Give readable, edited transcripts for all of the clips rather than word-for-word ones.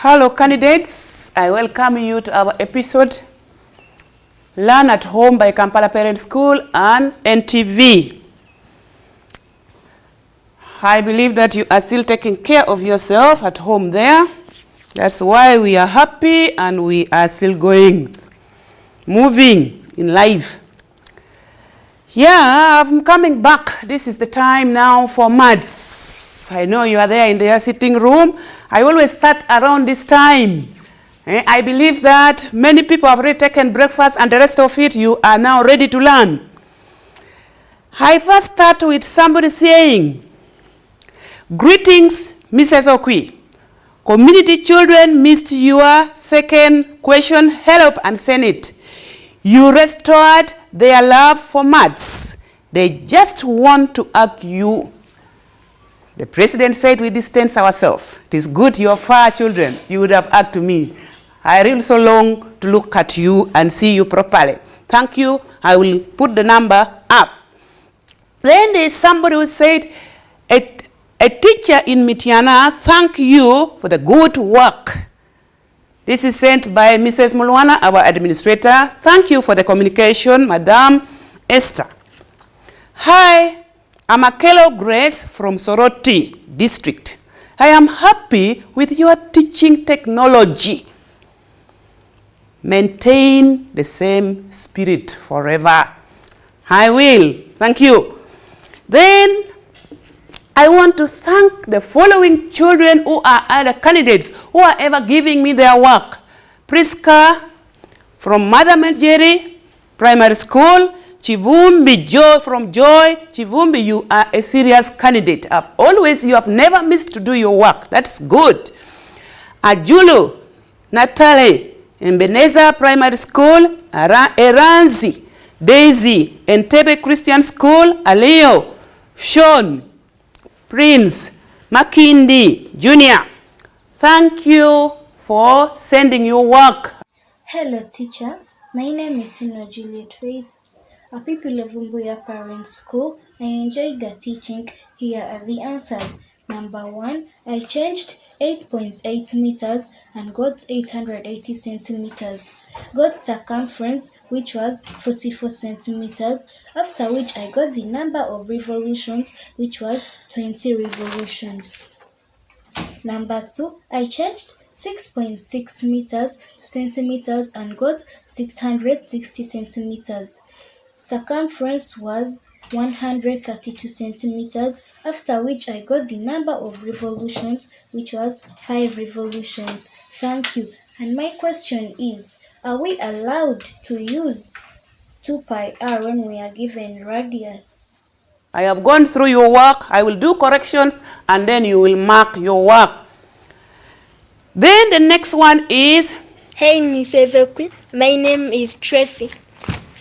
Hello candidates, I welcome you to our episode Learn at Home by Kampala Parent School and NTV. I believe that you are still taking care of yourself at home there. That's why we are happy and we are still moving in life. Yeah, I'm coming back. This is the time now for maths. I know you are there in their sitting room. I always start around this time. I believe that many people have already taken breakfast and the rest of it you are now ready to learn. I first start with somebody saying, "Greetings, Mrs. Okwi. Community children missed your second question. Help and send it. You restored their love for maths. They just want to ask you." The president said we distance ourselves. It is good you are far children. You would have asked me. I really so long to look at you and see you properly. Thank you. I will put the number up. Then there is somebody who said, a teacher in Mitiana, thank you for the good work. This is sent by Mrs. Mulwana, our administrator. Thank you for the communication, Madam Esther. Hi, I'm Akelo Grace from Soroti District. I am happy with your teaching technology. Maintain the same spirit forever. I will. Thank you. Then I want to thank the following children who are other candidates who are ever giving me their work. Priska from Mother Majeri Primary School. Chivumbi Joy from Joy. Chivumbi, you are a serious candidate. You have never missed to do your work. That's good. Ajulu, Natalie, Ebenezer Primary School. Eranzi, Daisy, Entebbe Christian School. Aleo, Sean, Prince, Makindi, Junior. Thank you for sending your work. Hello teacher, my name is Sino Juliet Faith, a pupil of Umbuya Parent School. I enjoyed the teaching. Here are the answers. Number 1, I changed 8.8 meters and got 880 centimeters. Got circumference, which was 44 centimeters, after which I got the number of revolutions, which was 20 revolutions. Number 2, I changed 6.6 meters to centimeters and got 660 centimeters. Circumference was 132 centimeters, after which I got the number of revolutions, which was 5 revolutions. Thank you. And my question is, are we allowed to use 2 pi r when we are given radius? I have gone through your work. I will do corrections and then you will mark your work. Then the next one is, Hey Mrs. Okwi, my name is Tracy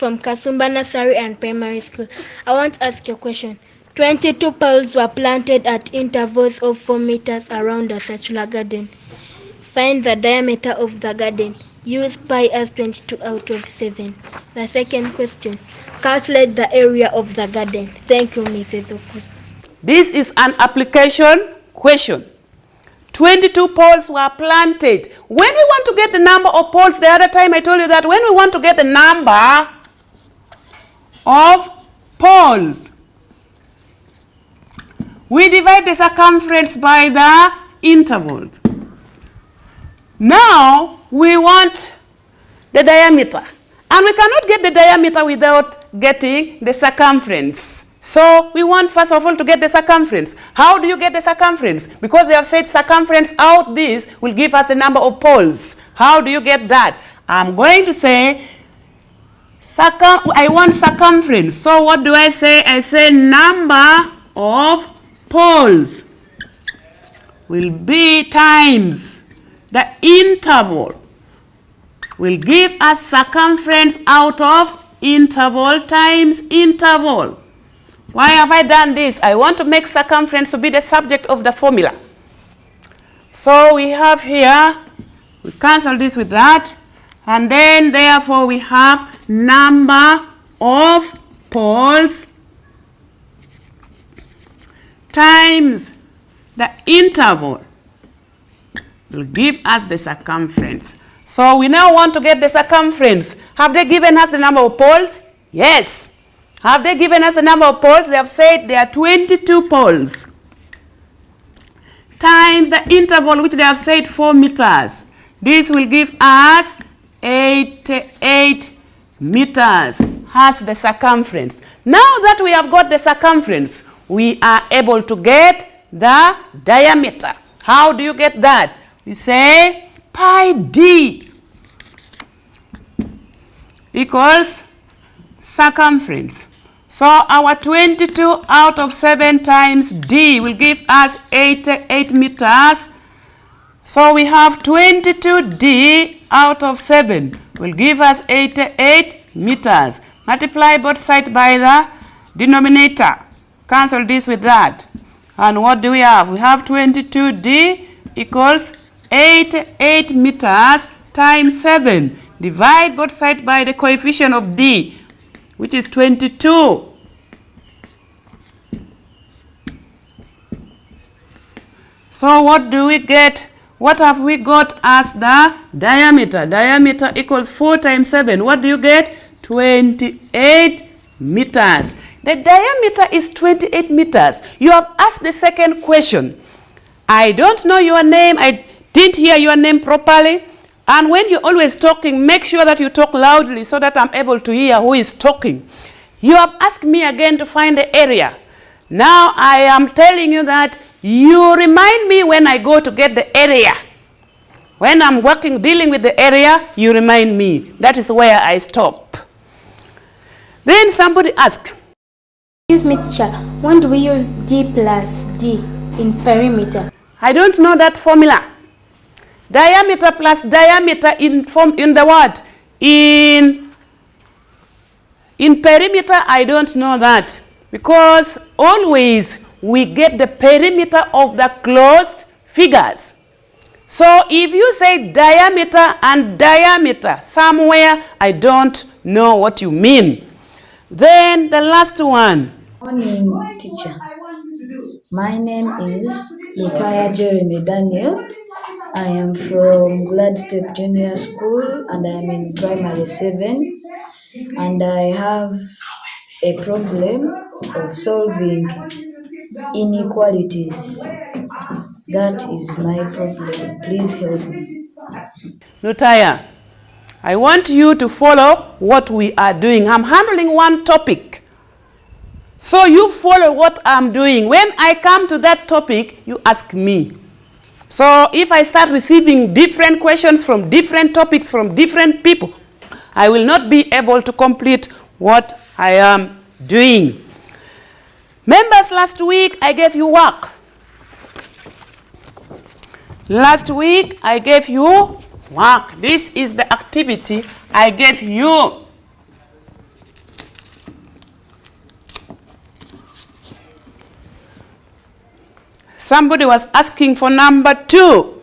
from Kasumba Nursery and Primary School. I want to ask you a question. 22 poles were planted at intervals of 4 meters around a circular garden. Find the diameter of the garden. Use pi as 22 out of 7. The second question. Calculate the area of the garden. Thank you, Mrs. Okwi. this is an application question. 22 poles were planted. When we want to get the number of poles, the other time I told you that when we want to get the number of poles, we divide the circumference by the intervals. Now we want the diameter. And we cannot get the diameter without getting the circumference. So we want first of all to get the circumference. How do you get the circumference? Because they have said circumference out this will give us the number of poles. How do you get that? I'm going to say I want circumference. So what do I say? I say number of poles will be times the interval will give us circumference out of interval times interval. Why have I done this? I want to make circumference to be the subject of the formula. So we have here, we cancel this with that, and then therefore we have number of poles times the interval will give us the circumference. So we now want to get the circumference. Have they given us the number of poles? Yes. Have they given us the number of poles? They have said there are 22 poles times the interval which they have said 4 meters. This will give us 88 meters as the circumference. Now that we have got the circumference, we are able to get the diameter. How do you get that? We say pi d equals circumference. So our 22 out of 7 times d will give us 88 meters. So we have 22d out of 7 will give us 88 meters. Multiply both sides by the denominator. Cancel this with that. And what do we have? We have 22d equals 88 meters times 7. Divide both sides by the coefficient of d, which is 22. So what do we get? What have we got as the diameter? Diameter equals 4 times 7. What do you get? 28 meters. The diameter is 28 meters. You have asked the second question. I don't know your name. I didn't hear your name properly. And when you're always talking, make sure that you talk loudly so that I'm able to hear who is talking. You have asked me again to find the area. Now I am telling you that you remind me when I go to get the area. When I'm dealing with the area, you remind me. That is where I stop. Then somebody asked, Excuse me, teacher, when do we use d plus d in perimeter? I don't know that formula. Diameter plus diameter in the what? In perimeter, I don't know that. Because always we get the perimeter of the closed figures. So if you say diameter and diameter somewhere, I don't know what you mean. Then the last one. Morning, teacher. My name is Lutaya Jeremy Daniel. I am from Gladstep Junior School and I am in primary 7. And I have a problem of solving inequalities. That is my problem. Please help me. Lutaya, I want you to follow what we are doing. I'm handling one topic. So you follow what I'm doing. When I come to that topic, you ask me. So if I start receiving different questions from different topics from different people, I will not be able to complete what I am doing. Members, last week I gave you work. Last week I gave you work. This is the activity I gave you. Somebody was asking for number 2.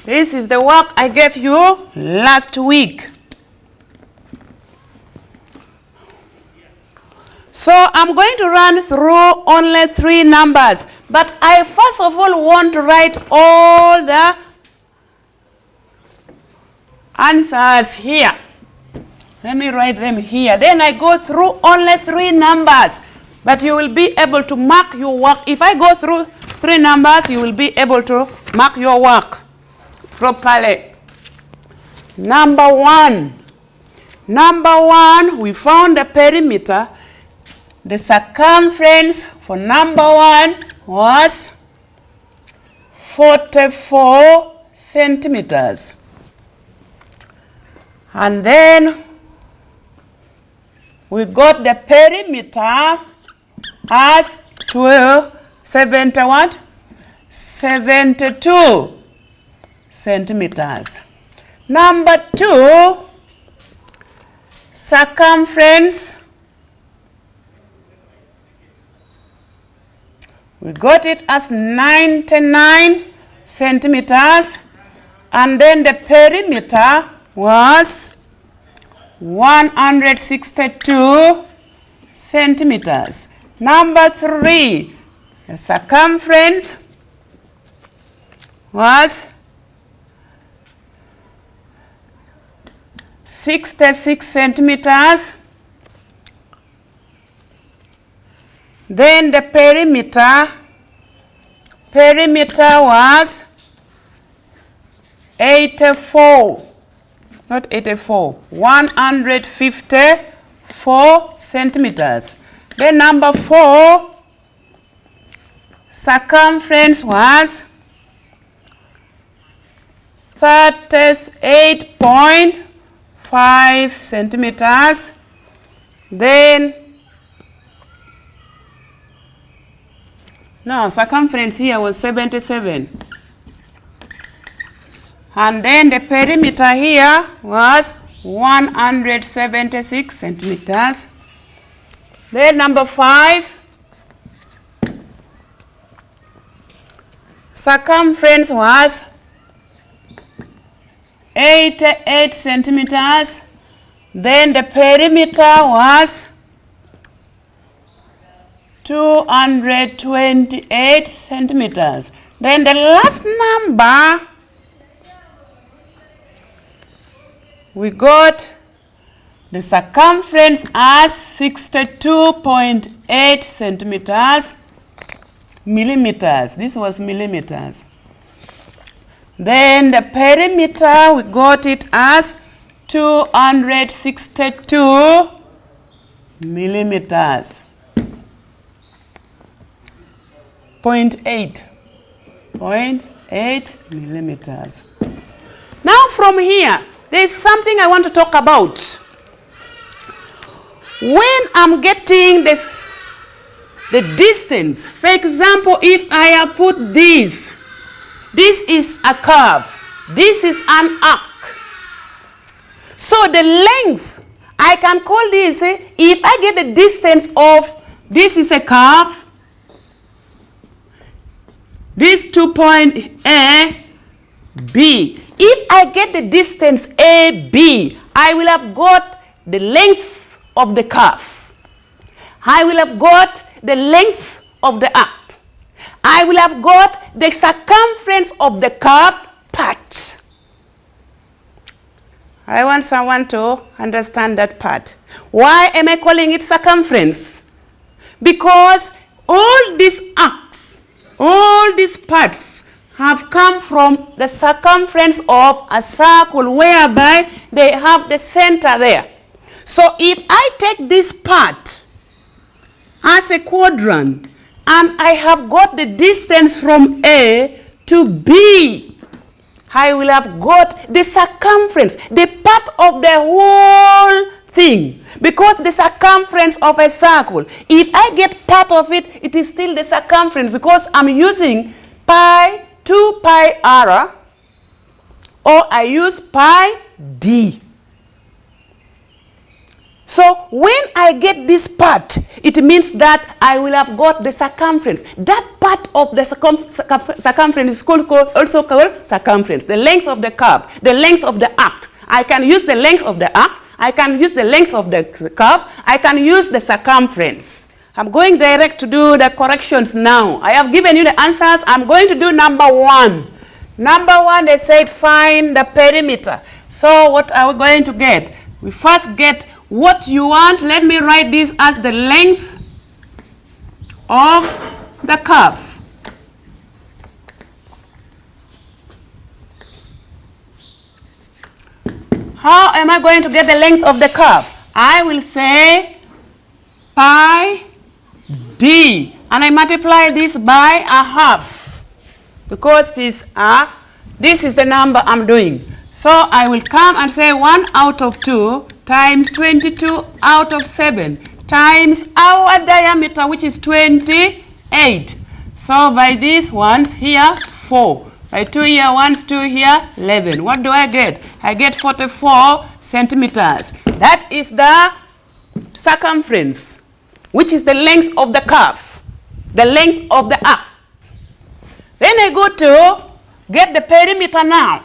This is the work I gave you last week. So I'm going to run through only 3 numbers. But I first of all want to write all the answers here. Let me write them here. Then I go through only 3 numbers. But you will be able to mark your work. If I go through 3 numbers, you will be able to mark your work properly. Number 1. Number 1, we found the perimeter. The circumference for number 1 was 44 centimeters. And then we got the perimeter as 72 centimeters. Number 2, circumference. We got it as 99 centimeters. And then the perimeter was 162 centimeters. Number 3, the circumference was 66 centimeters. Then the perimeter was 154 centimeters. Then number 4, circumference was 38.5 centimeters. Then circumference here was 77. And then the perimeter here was 176 centimeters. Then number 5, circumference was 88 centimeters. Then the perimeter was 228 centimeters. Then the last number, we got the circumference as 62.8 centimeters, millimeters. This was millimeters. Then the perimeter, we got it as 262 millimeters. 0.8 millimeters. Now from here, there is something I want to talk about. When I'm getting the distance, for example, if I have put this is a curve, this is an arc. So the length, I can call this, if I get the distance of, this is a curve, this 2 point A, B. If I get the distance AB, I will have got the length of the curve. I will have got the length of the arc. I will have got the circumference of the curved part. I want someone to understand that part. Why am I calling it circumference? Because all these arcs, all these parts have come from the circumference of a circle whereby they have the center there. So if I take this part as a quadrant and I have got the distance from A to B, I will have got the circumference, the part of the whole thing. Because the circumference of a circle, if I get part of it, it is still the circumference because I'm using pi 2 pi r, or I use pi d. So when I get this part, it means that I will have got the circumference. That part of the circumference is also called circumference. The length of the curve, the length of the arc. I can use the length of the arc, I can use the length of the curve, I can use the circumference. I'm going direct to do the corrections now. I have given you the answers. I'm going to do number 1. Number 1, they said find the perimeter. So what are we going to get? We first get what you want. Let me write this as the length of the curve. How am I going to get the length of the curve? I will say pi d, and I multiply this by a half because this is the number I'm doing. So I will come and say 1 out of 2 times 22 out of 7 times our diameter, which is 28. So by these ones here, 4. By 2 here, 1, 2 here, 11. What do I get? I get 44 centimeters. That is the circumference, which is the length of the curve, the length of the arc. Then I go to get the perimeter now.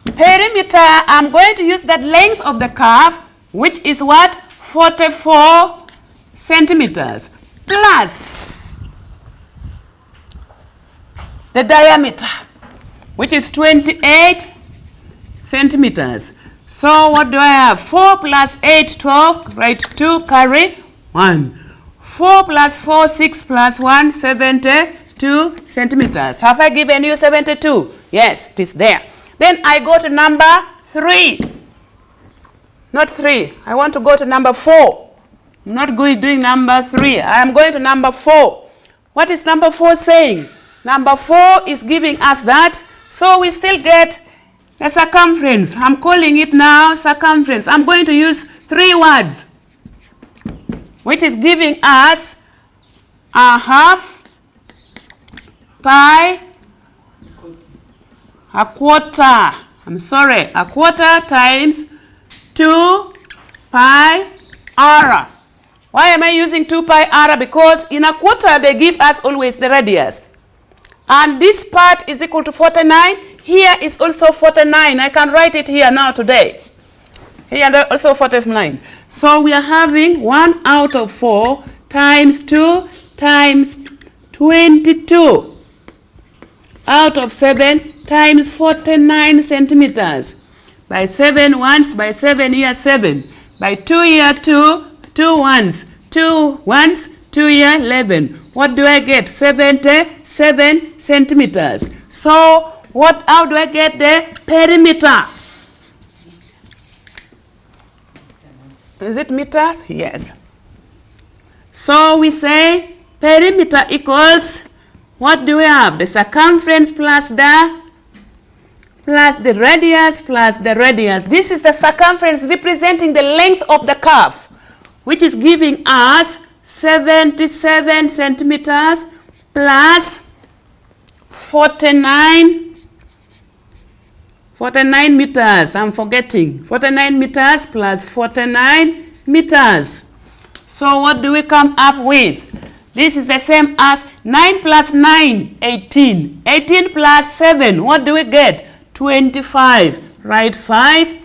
Perimeter, I'm going to use that length of the curve, which is what? 44 centimeters plus the diameter, which is 28 centimeters. So what do I have? 4 plus 8, 12, right, 2, carry 1. 4 plus 4, 6 plus 1, 72 centimeters. Have I given you 72? Yes, it is there. Then I go to number 3. Not 3. I want to go to number 4. I'm not doing number 3. I am going to number 4. What is number 4 saying? Number 4 is giving us that. So we still get the circumference. I'm calling it now circumference. I'm going to use 3 words, which is giving us a half, pi, a quarter. A quarter times 2 pi r. Why am I using 2 pi r? Because in a quarter they give us always the radius. And this part is equal to 49. Here is also 49. I can write it here now today. Here also 49. So we are having 1 out of 4 times 2 times 22 out of 7 times 49 centimeters. By 7 once, by 7 here 7. By 2 here 2, 2 ones, 2 ones, 2 here 11. What do I get? 77 centimeters. So how do I get the perimeter? Is it meters? Yes. So we say perimeter equals, what do we have? The circumference plus the radius plus the radius. This is the circumference representing the length of the curve, which is giving us 77 centimeters plus 49 meters. I'm forgetting. 49 meters plus 49 meters. So what do we come up with? This is the same as 9 plus 9, 18. 18 plus 7, what do we get? 25. Write 5,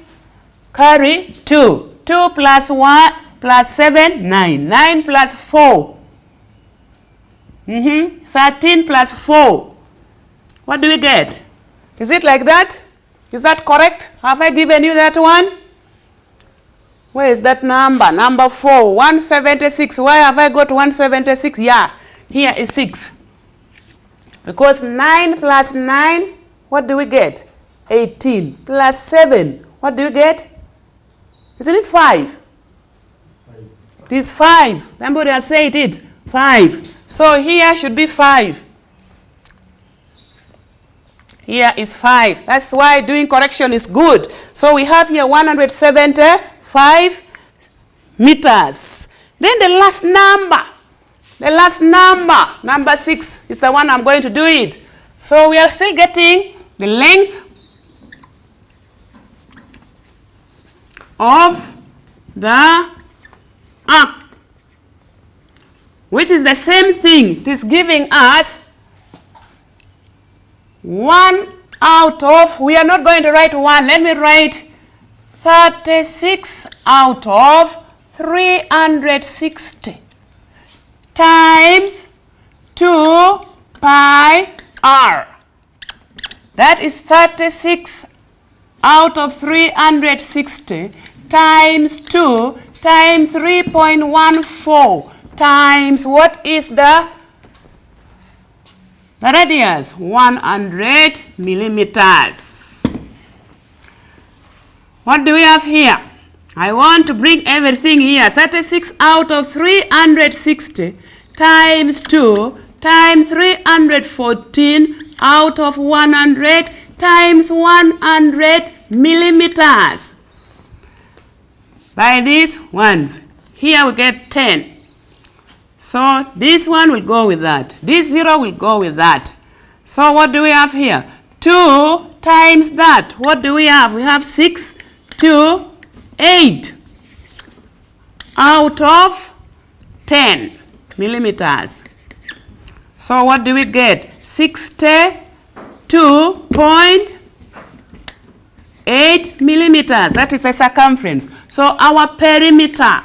carry 2. 2 plus 1 plus 7, 9. 9 plus 4. 13 plus 4. What do we get? Is it like that? Is that correct? Have I given you that one? Where is that number? Number 4, 176. Why have I got 176? Yeah, here is 6. Because 9 plus 9, what do we get? 18. Plus 7, what do you get? Isn't it 5? It is 5. Somebody has said it. 5. So here should be 5. Here is 5. That's why doing correction is good. So we have here 175 meters. Then the last number, number 6, is the one I'm going to do it. So we are still getting the length of the arc, which is the same thing. It is giving us 1 out of, we are not going to write 1. Let me write 36 out of 360 times 2 pi r. That is 36 out of 360 times 2 times 3.14 times what is the radius? 100 millimeters. What do we have here? I want to bring everything here. 36 out of 360 times 2 times 314 out of 100 times 100 millimeters. By these ones, here we get 10. So this one will go with that. This 0 will go with that. So what do we have here? 2 times that. What do we have? We have 6, 2, 8 out of 10 millimeters. So what do we get? 62.8 millimeters. That is the circumference. So our perimeter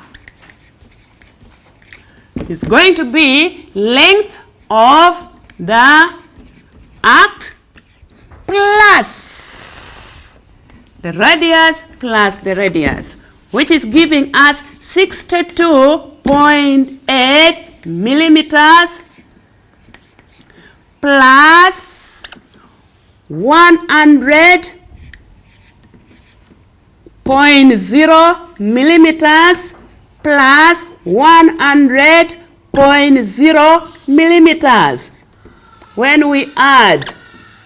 is going to be length of the arc plus the radius plus the radius, which is giving us 62.8 millimeters plus 100.0 millimeters plus 100.0 millimeters. When we add,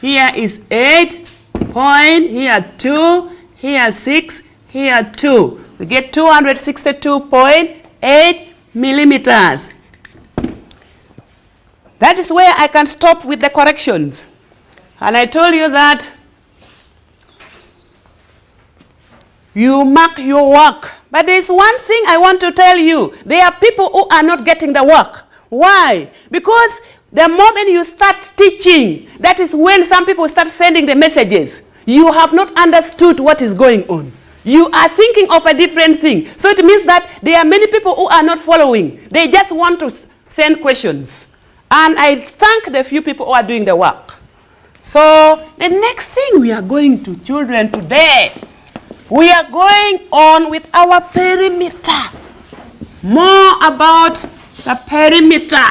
here is 8 point, here 2, here 6, here 2. We get 262.8 millimeters. That is where I can stop with the corrections. And I told you that you mark your work. But there is one thing I want to tell you. There are people who are not getting the work. Why? Because the moment you start teaching, that is when some people start sending the messages. You have not understood what is going on. You are thinking of a different thing. So it means that there are many people who are not following. They just want to send questions. And I thank the few people who are doing the work. So the next thing we are going to, children, today, we are going on with our perimeter. More about the perimeter.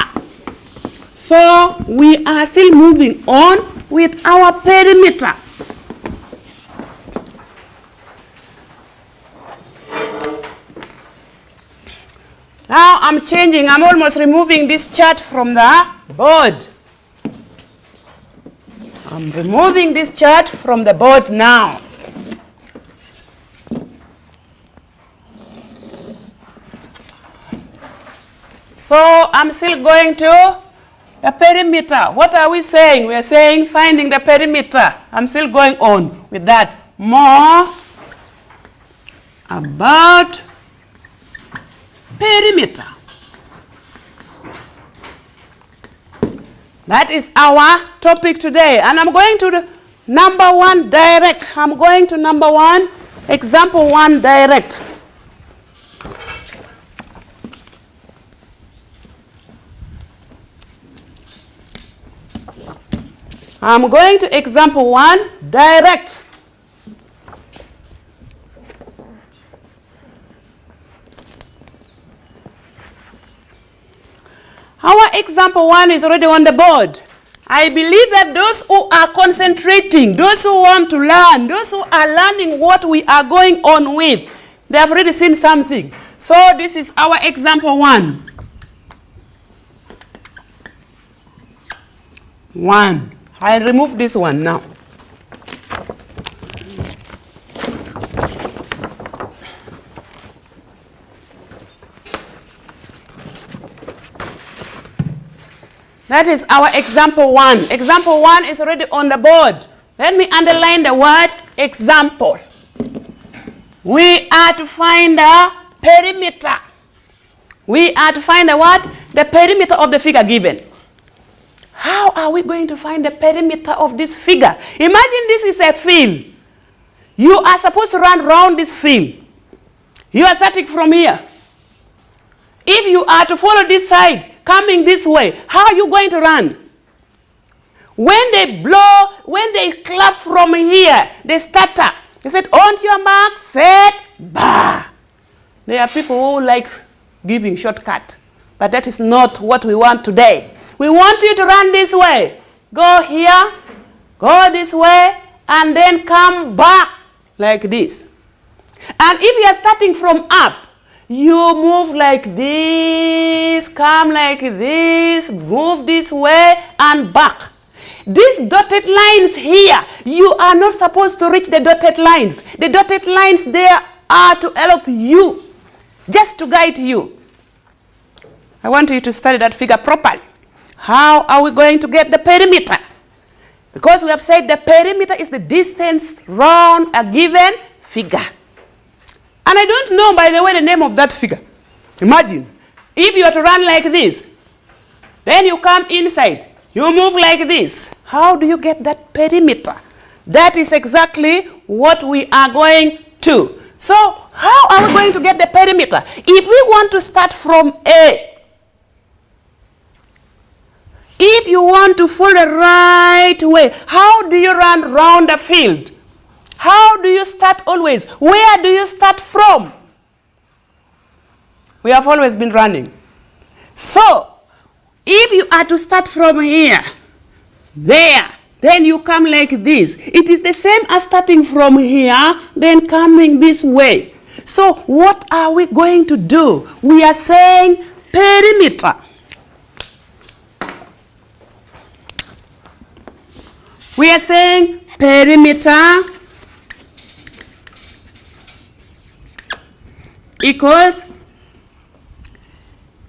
So we are still moving on with our perimeter. Now I'm changing, I'm almost removing this chart from the board. I'm removing this chart from the board now. So I'm still going to the perimeter. What are we saying? We are saying finding the perimeter. I'm still going on with that. More about perimeter. That is our topic today. And I'm going to the number 1 direct. I'm going to number 1, example 1 direct. I'm going to example 1 direct. Our example 1 is already on the board. I believe that those who are concentrating, those who want to learn, those who are learning what we are going on with, they have already seen something. So this is our example 1. 1. I remove this one now. That is our example 1. Example 1 is already on the board. Let me underline the word example. We are to find the perimeter. We are to find the what? The perimeter of the figure given. How are we going to find the perimeter of this figure? Imagine this is a field. You are supposed to run around this field. You are starting from here. If you are to follow this side, coming this way, how are you going to run? When they blow, when they clap from here, they stutter. They said, on your mark, set, bah. There are people who like giving shortcut, but that is not what we want today. We want you to run this way. Go here, go this way, and then come back like this. And if you are starting from up, you move like this, come like this, move this way and back. These dotted lines here, you are not supposed to reach the dotted lines. The dotted lines there are to help you, just to guide you. I want you to study that figure properly. How are we going to get the perimeter? Because we have said the perimeter is the distance round a given figure. And I don't know, by the way, the name of that figure. Imagine, if you are to run like this, then you come inside, you move like this. How do you get that perimeter? That is exactly what we are going to. So, how are we going to get the perimeter? If we want to start from A, if you want to follow the right way, how do you run round the field? How do you start always? Where do you start from? We have always been running. So, if you are to start from here, there, then you come like this. It is the same as starting from here, then coming this way. So, what are we going to do? We are saying perimeter. We are saying perimeter equals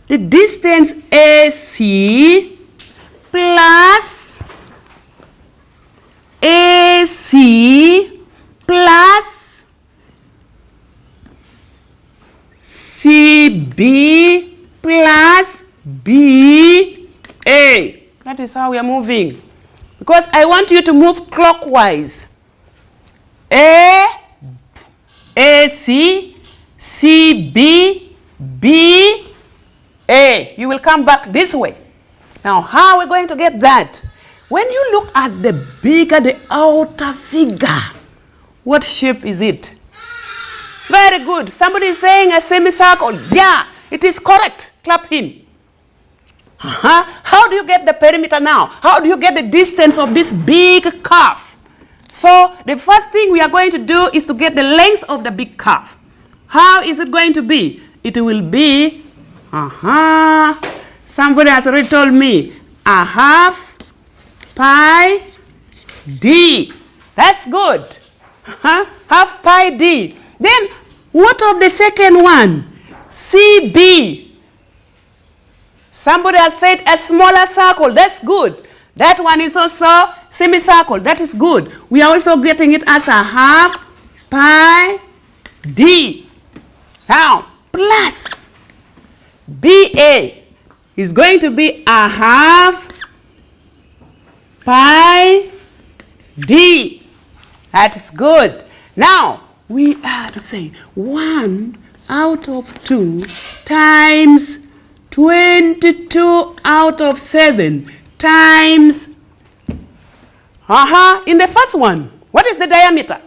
the distance AC plus AC plus CB plus BA. That is how we are moving. Because I want you to move clockwise. AC, CB, BA. You will come back this way. Now, how are we going to get that? When you look at the bigger the outer figure, what shape is it? Very good. Somebody is saying a semicircle. Yeah, it is correct. Clap him. How do you get the perimeter now? How do you get the distance of this big curve? So the first thing we are going to do is to get the length of the big curve. How is it going to be? It will be, somebody has already told me, a half pi d. That's good. Half pi d. Then what of the second one? CB. Somebody has said a smaller circle. That's good. That one is also semicircle. That is good. We are also getting it as a half pi d. Now, plus BA is going to be a half pi d. That is good. Now, we are to say 1 out of 2 times 22 out of 7 times, in the first one, what is the diameter?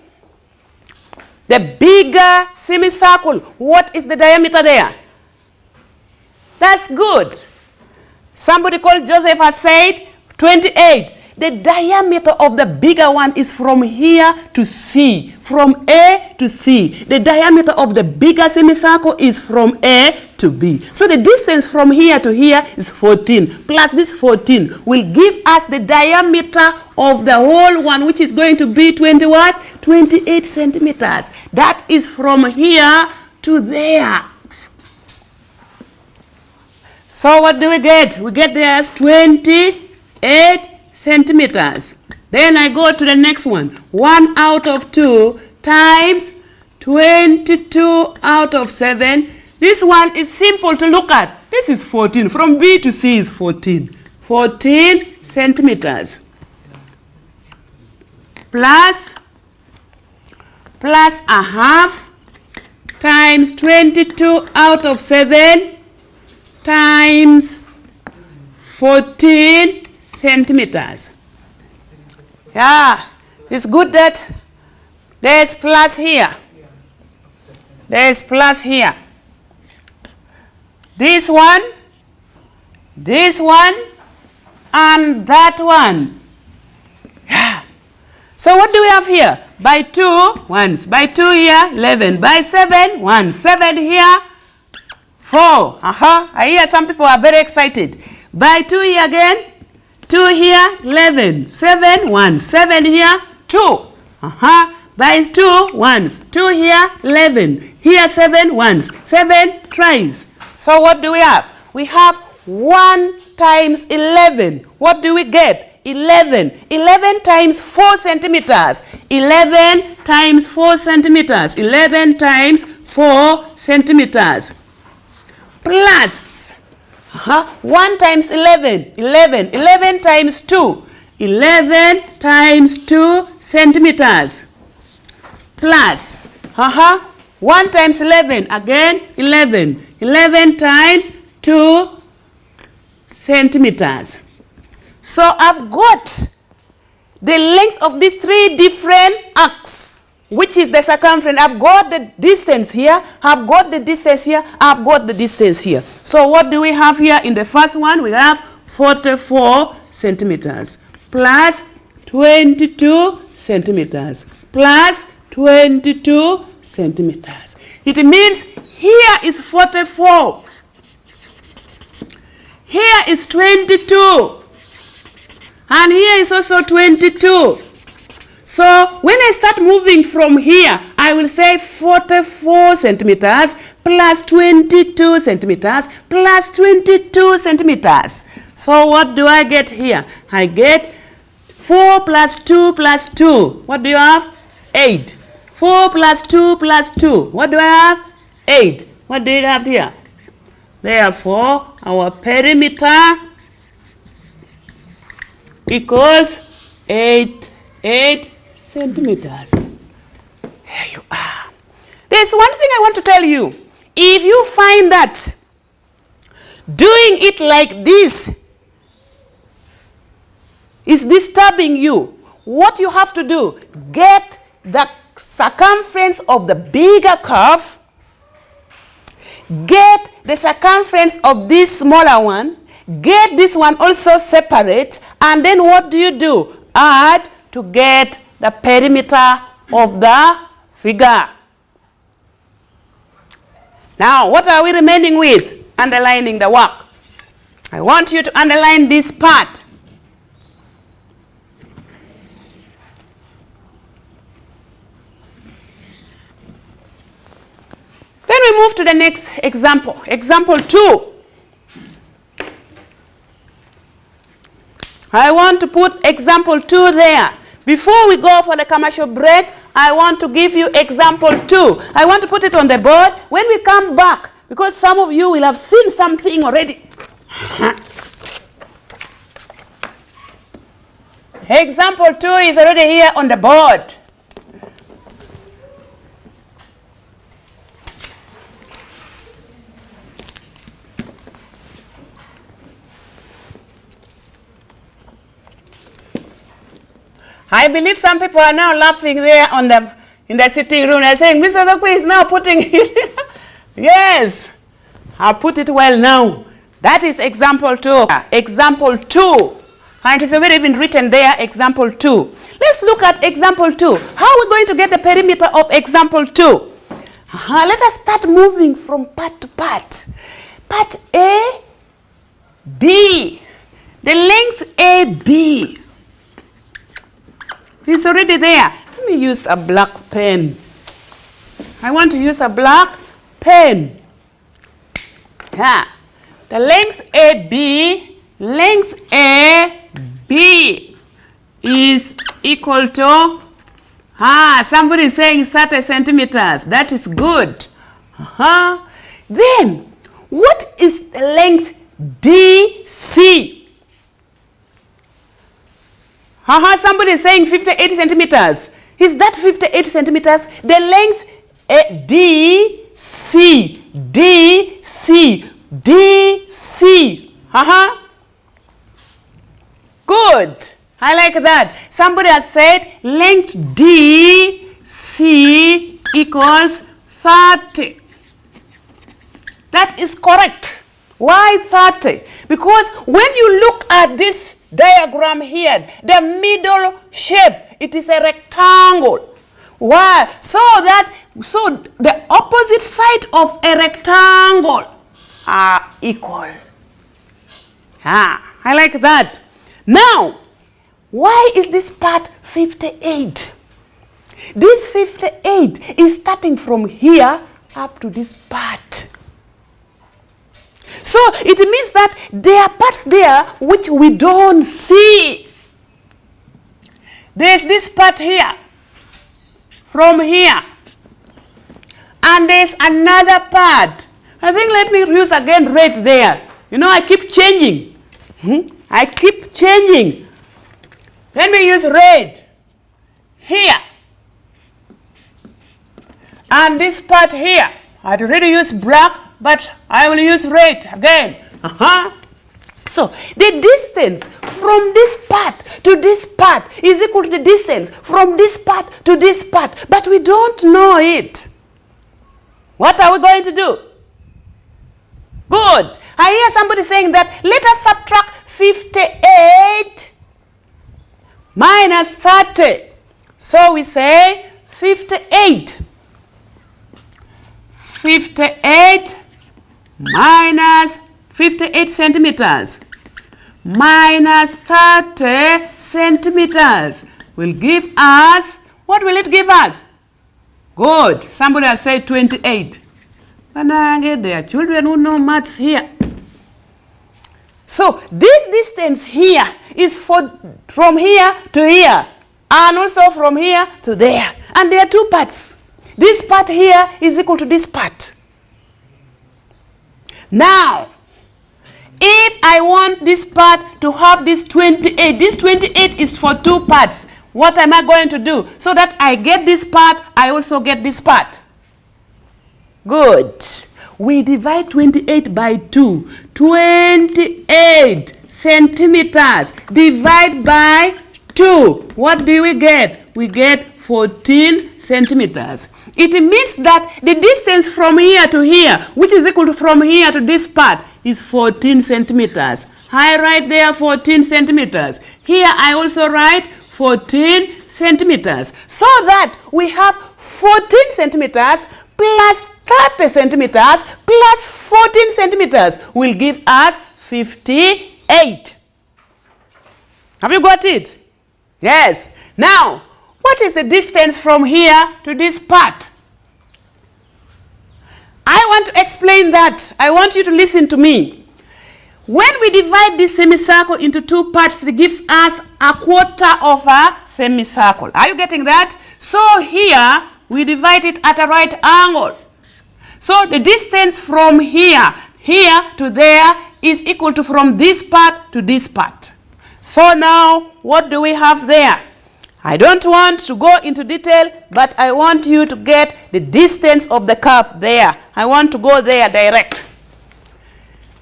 The bigger semicircle, what is the diameter there? That's good. Somebody called Joseph has said 28. The diameter of the bigger one is from here to C, from A to C. The diameter of the bigger semicircle is from A to B. So the distance from here to here is 14. Plus this 14 will give us the diameter of the whole one, which is going to be 28 centimeters. That is from here to there. So what do we get? We get there as 28 centimeters. Then I go to the next one. 1 out of 2 times 22 out of 7. This one is simple to look at. This is 14. From B to C is 14. 14 centimeters. Plus a half times 22 out of 7 times 14 centimeters. Yeah, it's good that there's plus here. There's plus here. This one, and that one. Yeah. So what do we have here? By 2, ones. By 2 here, 11. By 7, 1. 7 here, 4. I hear some people are very excited. By 2 here again, 2 here, 11. 7, 1. 7 here, 2. By 2 ones. 2 here, 11. Here, 7 ones. 7 tries. So what do we have? We have 1 times 11. What do we get? 11. 11 times 4 centimeters. 11 times 4 centimeters. 11 times 4 centimeters. Plus 1 times 11. 11. 11 times 2. 11 times 2 centimeters. Plus 1 times 11. Again 11. 11 times 2 centimeters. So I've got the length of these three different arcs, which is the circumference. I've got the distance here, I've got the distance here, I've got the distance here. So what do we have here? In the first one, we have 44 centimeters plus 22 centimeters plus 22 centimeters. It means here is 44. Here is 22. And here is also 22. So when I start moving from here, I will say 44 centimeters plus 22 centimeters plus 22 centimeters. So what do I get here? I get 4 plus 2 plus 2. What do you have? 8. 4 plus 2 plus 2. What do I have? 8. What do you have here? Therefore, our perimeter equals 8 centimeters. There you are. There's one thing I want to tell you. If you find that doing it like this is disturbing you, what you have to do, get the circumference of the bigger curve, get the circumference of this smaller one, get this one also separate, and then what do? Add to get the perimeter of the figure. Now, what are we remaining with? Underlining the work. I want you to underline this part. Then we move to the next example. Example 2. I want to put example 2 there. Before we go for the commercial break, I want to give you example 2. I want to put it on the board when we come back, because some of you will have seen something already. Example 2 is already here on the board. I believe some people are now laughing there in the sitting room. They're saying, Mr. Zakwe is now putting it. Yes, I put it well now. That is example 2. Example 2. And it's already been written there, example 2. Let's look at example 2. How are we going to get the perimeter of example 2? Let us start moving from part to part. Part A, B. The length AB is already there. Let me use a black pen. I want to use a black pen. Yeah. The length AB is equal to, somebody is saying 30 centimeters. That is good. Then, what is the length DC? Somebody is saying 58 centimeters. Is that 58 centimeters? The length DC. Good. I like that. Somebody has said length DC equals 30. That is correct. Why 30? Because when you look at this diagram here, the middle shape, it is a rectangle. Why? So the opposite side of a rectangle are equal. I like that. Now, why is this part 58? This 58 is starting from here up to this part. So it means that there are parts there which we don't see. There's this part here, from here. And there's another part. I think let me use again red there. You know, I keep changing. I keep changing. Let me use red here. And this part here. I'd already used black, but I will use red again. So the distance from this part to this part is equal to the distance from this part to this part, but we don't know it. What are we going to do? Good. I hear somebody saying that let us subtract 58 minus 30. So we say 58. 58 minus 58 centimeters minus 30 centimeters will give us, what will it give us? Good. Somebody has said 28. There are children who know maths here. So this distance here is from here to here and also from here to there. And there are two parts. This part here is equal to this part. Now, if I want this part to have this 28 is for two parts. What am I going to do? So that I get this part, I also get this part. Good. We divide 28 by 2. 28 centimeters. Divide by 2. What do we get? We get 14 centimeters. It means that the distance from here to here, which is equal to from here to this part, is 14 centimeters. I write there 14 centimeters. Here I also write 14 centimeters. So that we have 14 centimeters plus 30 centimeters plus 14 centimeters will give us 58. Have you got it? Yes. Now, what is the distance from here to this part? I want to explain that. I want you to listen to me. When we divide this semicircle into two parts, it gives us a quarter of a semicircle. Are you getting that? So here, we divide it at a right angle. So the distance from here to there is equal to from this part to this part. So now, what do we have there? I don't want to go into detail, but I want you to get the distance of the curve there. I want to go there direct.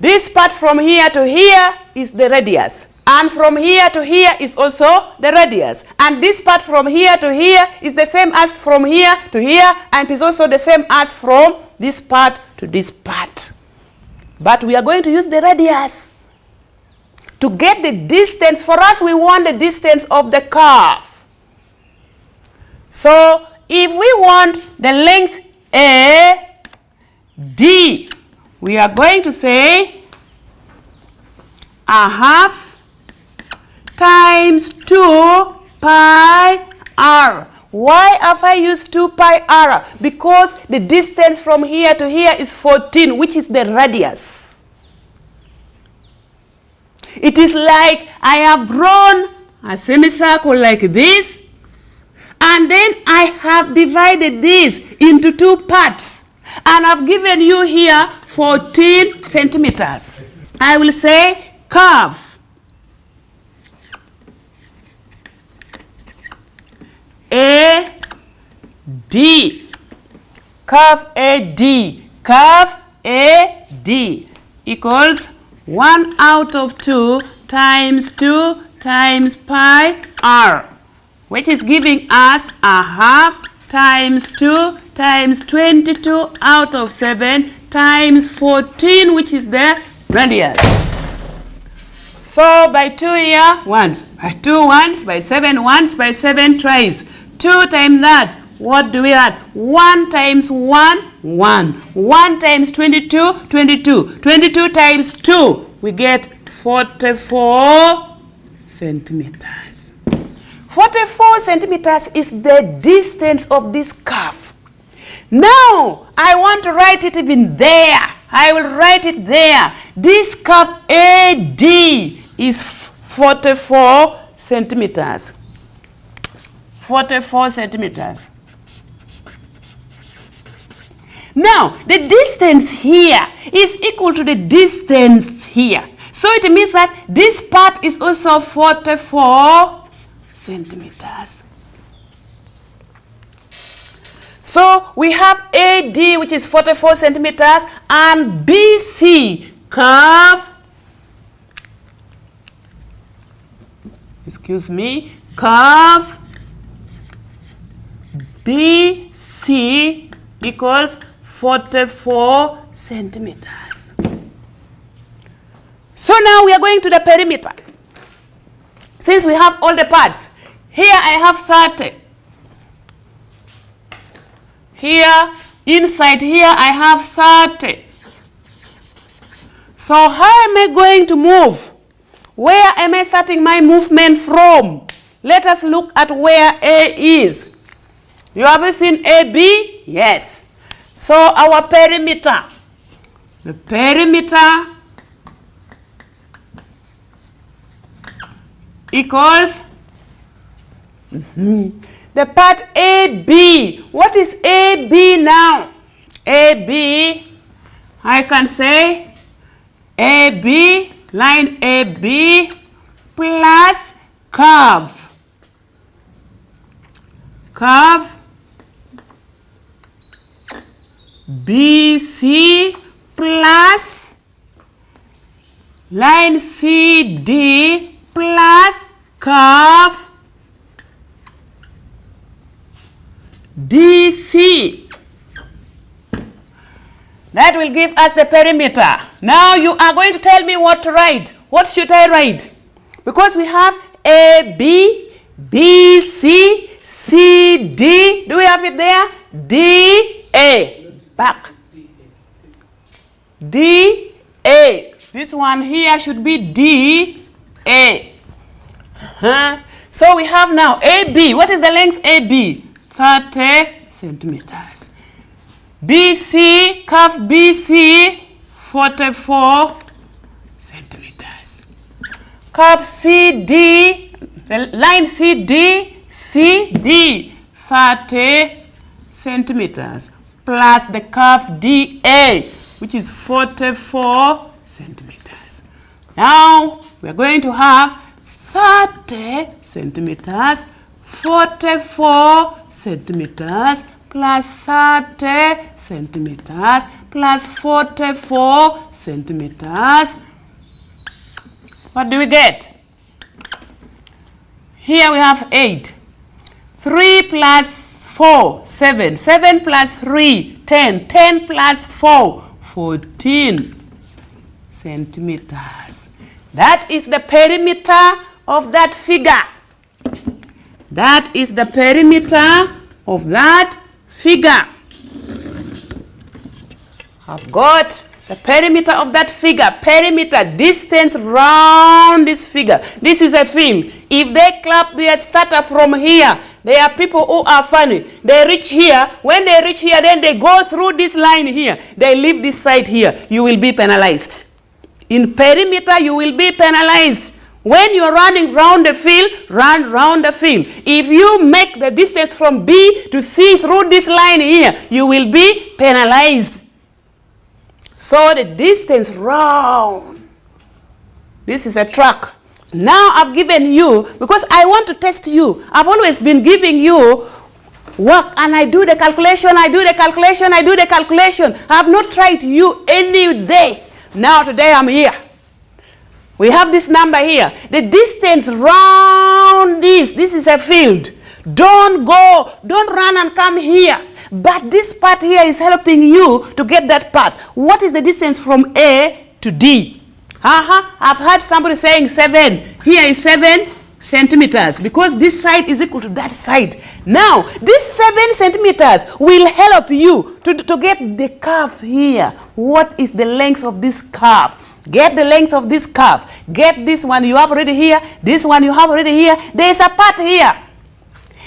This part from here to here is the radius. And from here to here is also the radius. And this part from here to here is the same as from here to here, and is also the same as from this part to this part. But we are going to use the radius to get the distance. For us, we want the distance of the curve. So if we want the length AD, we are going to say a half times 2 pi r. Why have I used 2 pi r? Because the distance from here to here is 14, which is the radius. It is like I have drawn a semicircle like this, and then I have divided this into two parts, and I've given you here 14 centimeters. I will say curve AD, curve AD equals 1 out of 2 times 2 times pi r, which is giving us a half times 2 times 22 out of 7 times 14, which is the radius. So by 2 here, once, by 2 once, by 7 once, by 7 twice. 2 times that, what do we add? 1 times 1, 1. 1 times 22, 22. 22 times 2, we get 44 centimeters. 44 centimeters is the distance of this curve. Now, I want to write it even there. I will write it there. This curve AD is 44 centimeters. 44 centimeters. Now, the distance here is equal to the distance here. So it means that this part is also 44 centimeters. So we have AD, which is 44 centimeters, and BC, curve excuse me, curve BC equals 44 centimeters. So now we are going to the perimeter. Since we have all the parts, here I have 30. Here, inside here, I have 30. So how am I going to move? Where am I starting my movement from? Let us look at where A is. You have seen AB? Yes. So our perimeter. The perimeter equals the part AB. What is AB now? AB, I can say AB, line AB plus curve. Curve BC plus line CD plus curve DC. That will give us the perimeter. Now you are going to tell me what to write. What should I write? Because we have AB, BC, CD. Do we have it there? DA. Back. DA. This one here should be DA. So we have now AB. What is the length AB? 30 centimeters. BC, curve BC, 44 centimeters. Curve CD, the line CD, 30 centimeters. Plus the curve DA, which is 44 centimeters. Now, we are going to have 30 centimeters, 44 centimeters, plus 30 centimeters, plus 44 centimeters. What do we get? Here we have 8. 3 plus 4, 7. 7 plus 3, 10. 10 plus 4, 14 centimeters. That is the perimeter of that figure. That is the perimeter of that figure. I've got the perimeter of that figure. Perimeter, distance round this figure. This is a field. If they clap their starter from here, there are people who are funny. They reach here. When they reach here, then they go through this line here. They leave this side here. You will be penalized. In perimeter, you will be penalized. When you're running round the field, run round the field. If you make the distance from B to C through this line here, you will be penalized. So the distance round. This is a track. Now I've given you, because I want to test you. I've always been giving you work and I do the calculation, I do the calculation. I have not tried you any day. Now today I'm here. We have this number here. The distance round this is a field. Don't run and come here. But this part here is helping you to get that part. What is the distance from A to D? I've heard somebody saying 7. Here is 7 centimeters because this side is equal to that side. Now, this 7 centimeters will help you to get the curve here. What is the length of this curve? Get the length of this curve. Get this one you have already here. This one you have already here. There is a part here.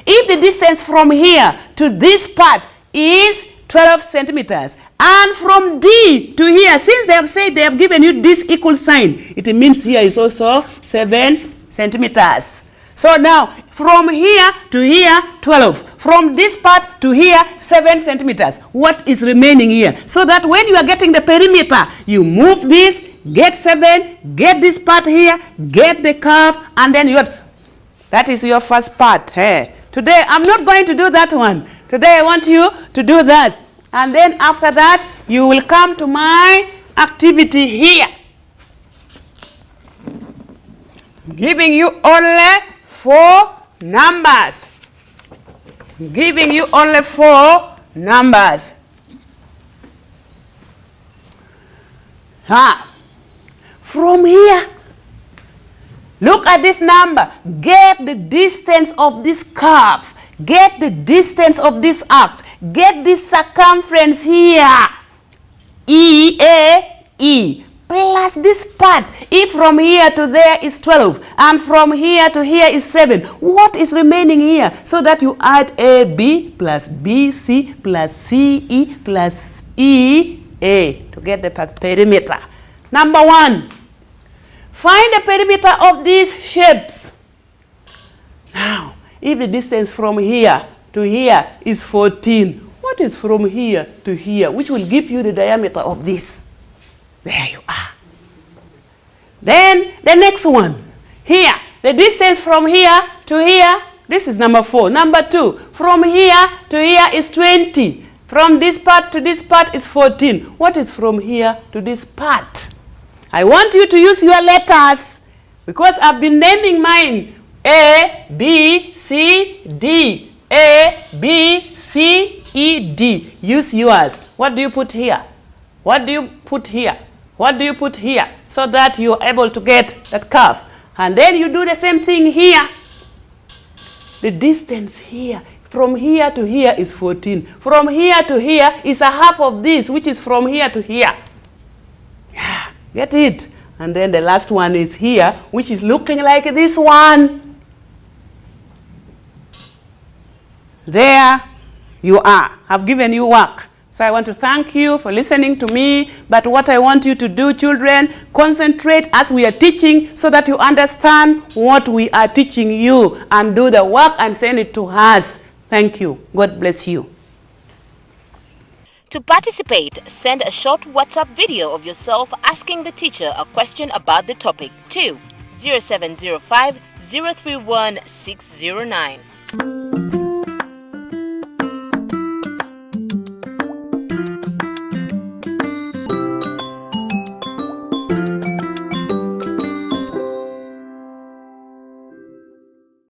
If the distance from here to this part is 12 centimeters, and from D to here, since they have said they have given you this equal sign, it means here is also 7 centimeters. So now, from here to here, 12. From this part to here, 7 centimeters. What is remaining here? So that when you are getting the perimeter, you move this, get 7, get this part here, get the curve, and then that is your first part. Hey. Today, I'm not going to do that one. Today, I want you to do that. And then after that, you will come to my activity here. I'm giving you only 4 numbers. I'm giving you only 4 numbers. From here, look at this number. Get the distance of this curve. Get the distance of this arc. Get this circumference here. EAE. Plus this part. If from here to there is 12 and from here to here is 7, what is remaining here? So that you add AB plus BC plus CE plus EA to get the perimeter. Number 1. Find the perimeter of these shapes. Now, if the distance from here to here is 14, what is from here to here, which will give you the diameter of this? There you are. Then the next one. Here, the distance from here to here, this is number 4. Number 2, from here to here is 20. From this part to this part is 14. What is from here to this part? I want you to use your letters because I've been naming mine. A, B, C, D. A, B, C, E, D. Use yours. What do you put here? What do you put here? What do you put here? So that you are able to get that curve. And then you do the same thing here. The distance here, from here to here is 14. From here to here is a half of this, which is from here to here. Yeah, get it? And then the last one is here, which is looking like this one. There you are. I've given you work. So I want to thank you for listening to me. But what I want you to do, children, concentrate as we are teaching so that you understand what we are teaching you and do the work and send it to us. Thank you. God bless you. To participate, send a short WhatsApp video of yourself asking the teacher a question about the topic to 0705 031 609.